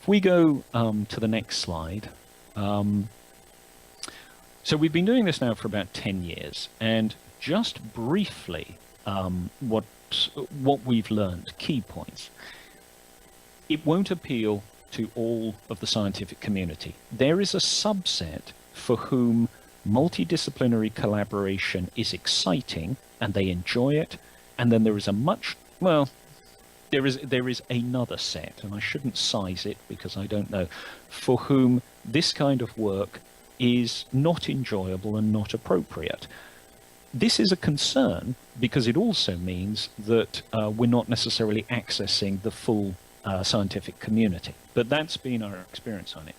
If we go to the next slide, so we've been doing this now for about 10 years, and just briefly, what we've learned, key points. It won't appeal to all of the scientific community. There is a subset for whom multidisciplinary collaboration is exciting and they enjoy it, and then there is there is another set, and I shouldn't size it because I don't know, for whom this kind of work is not enjoyable and not appropriate. This is a concern because it also means that we're not necessarily accessing the full scientific community, but that's been our experience on it.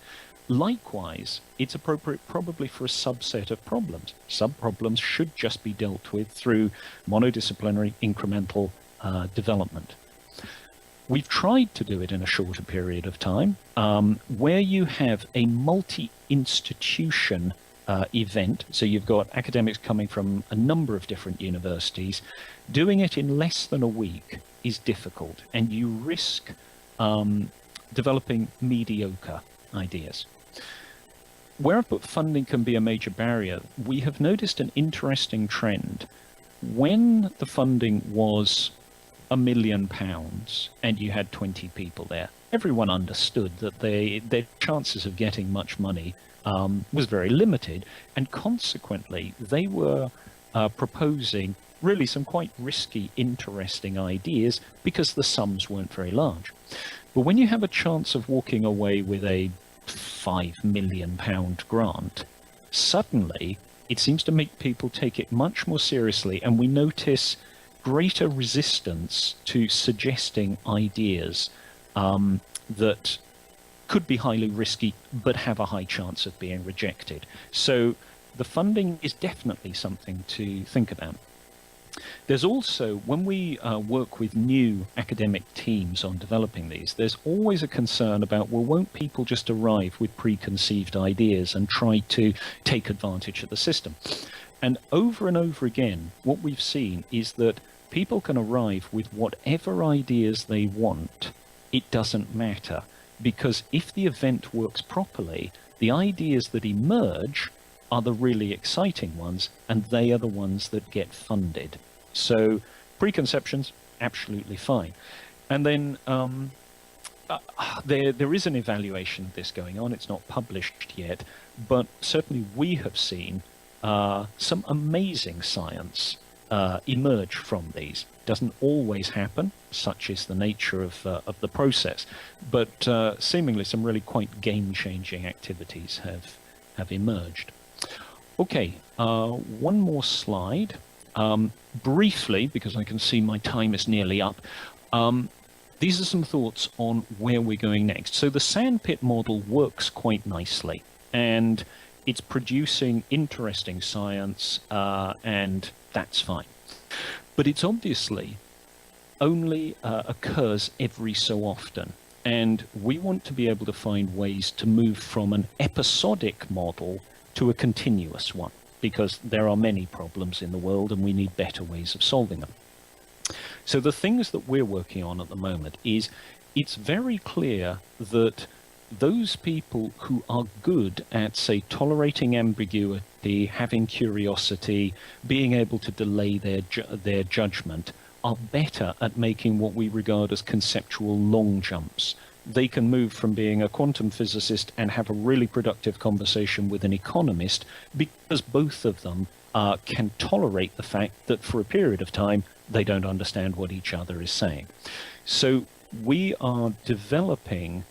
Likewise, it's appropriate probably for a subset of problems. Some problems should just be dealt with through monodisciplinary incremental development. We've tried to do it in a shorter period of time, where you have a multi-institution event, so you've got academics coming from a number of different universities. Doing it in less than a week is difficult, and you risk developing mediocre ideas. Where I've put funding can be a major barrier, we have noticed an interesting trend. When the funding was £1 million and you had 20 people there, everyone understood that their chances of getting much money was very limited, and consequently they were proposing really some quite risky, interesting ideas because the sums weren't very large. But when you have a chance of walking away with a £5 million grant, suddenly it seems to make people take it much more seriously, and we notice greater resistance to suggesting ideas that could be highly risky but have a high chance of being rejected. So the funding is definitely something to think about. There's also, when we work with new academic teams on developing these, there's always a concern about, well, won't people just arrive with preconceived ideas and try to take advantage of the system? And over again, what we've seen is that people can arrive with whatever ideas they want. It doesn't matter, because if the event works properly, the ideas that emerge are the really exciting ones, and they are the ones that get funded. So preconceptions, absolutely fine. And then there is an evaluation of this going on. It's not published yet, but certainly we have seen some amazing science emerge from these. Doesn't always happen, such is the nature of the process, but seemingly some really quite game-changing activities have emerged. Okay, one more slide. Briefly, because I can see my time is nearly up, these are some thoughts on where we're going next. So the sandpit model works quite nicely, and it's producing interesting science, and that's fine. But it's obviously only occurs every so often, and we want to be able to find ways to move from an episodic model to a continuous one, because there are many problems in the world and we need better ways of solving them. So the things that we're working on at the moment is, it's very clear that those people who are good at, say, tolerating ambiguity, having curiosity, being able to delay their judgment, are better at making what we regard as conceptual long jumps. They can move from being a quantum physicist and have a really productive conversation with an economist, because both of them can tolerate the fact that for a period of time they don't understand what each other is saying. So we are developing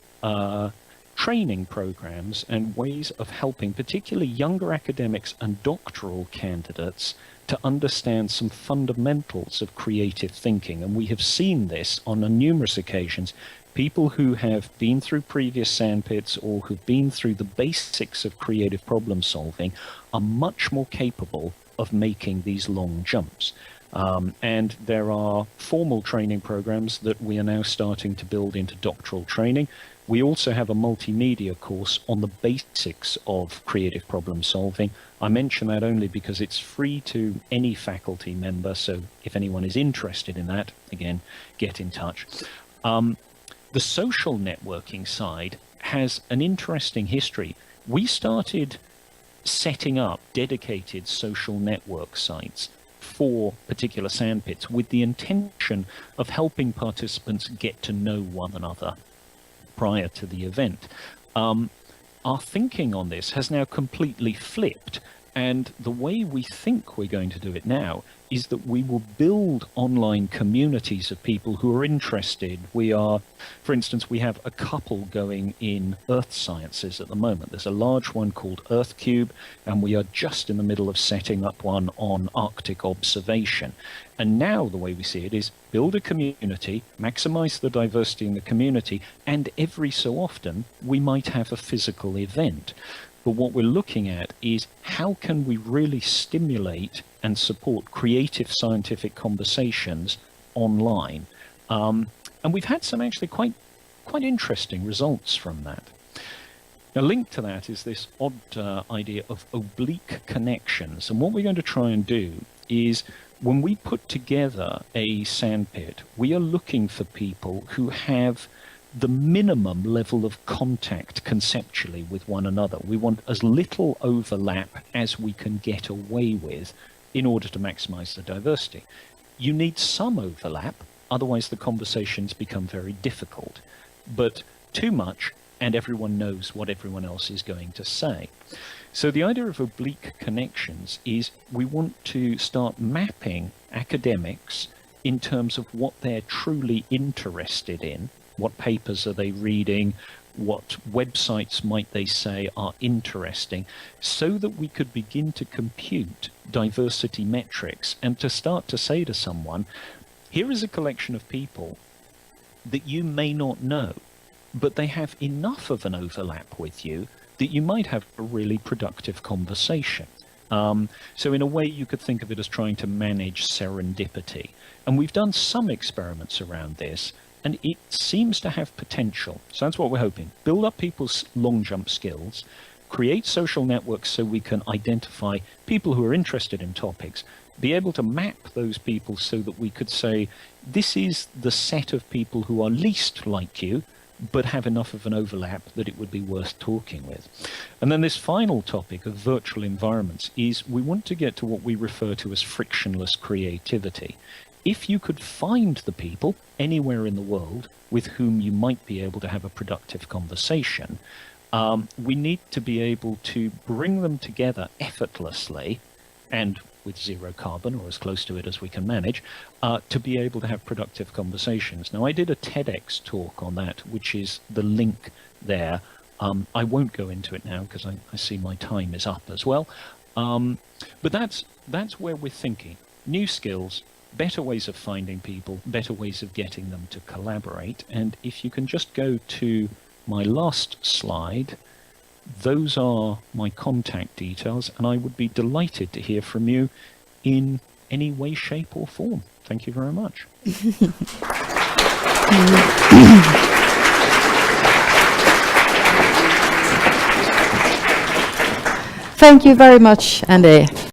training programs and ways of helping particularly younger academics and doctoral candidates to understand some fundamentals of creative thinking. And we have seen this on numerous occasions. People who have been through previous sandpits or who've been through the basics of creative problem solving are much more capable of making these long jumps. And there are formal training programs that we are now starting to build into doctoral training. We also have a multimedia course on the basics of creative problem solving. I mention that only because it's free to any faculty member, so if anyone is interested in that, again, get in touch. The social networking side has an interesting history. We started setting up dedicated social network sites for particular sandpits with the intention of helping participants get to know one another prior to the event. Our thinking on this has now completely flipped, and the way we think we're going to do it now is that we will build online communities of people who are interested. For instance, we have a couple going in earth sciences at the moment. There's a large one called EarthCube, and we are just in the middle of setting up one on Arctic observation. And now the way we see it is build a community, maximize the diversity in the community, and every so often we might have a physical event. But what we're looking at is how can we really stimulate and support creative scientific conversations online. And we've had some actually quite interesting results from that. Now, linked to that is this odd idea of oblique connections. And what we're going to try and do is, when we put together a sandpit, we are looking for people who have the minimum level of contact conceptually with one another. We want as little overlap as we can get away with in order to maximize the diversity. You need some overlap, otherwise the conversations become very difficult. But too much, and everyone knows what everyone else is going to say. So the idea of oblique connections is we want to start mapping academics in terms of what they're truly interested in. What papers are they reading? What websites might they say are interesting? So that we could begin to compute diversity metrics and to start to say to someone, here is a collection of people that you may not know, but they have enough of an overlap with you that you might have a really productive conversation. So in a way, you could think of it as trying to manage serendipity. And we've done some experiments around this, and it seems to have potential. So that's what we're hoping. Build up people's long jump skills, create social networks so we can identify people who are interested in topics, be able to map those people so that we could say, this is the set of people who are least like you, but have enough of an overlap that it would be worth talking with. And then this final topic of virtual environments is we want to get to what we refer to as frictionless creativity. If you could find the people anywhere in the world with whom you might be able to have a productive conversation, we need to be able to bring them together effortlessly and with zero carbon, or as close to it as we can manage, to be able to have productive conversations. Now, I did a TEDx talk on that, which is the link there. I won't go into it now because I see my time is up as well. But that's where we're thinking. New skills, better ways of finding people, better ways of getting them to collaborate. And if you can just go to my last slide, those are my contact details, and I would be delighted to hear from you in any way, shape or form. Thank you very much. Thank you very much, Andy.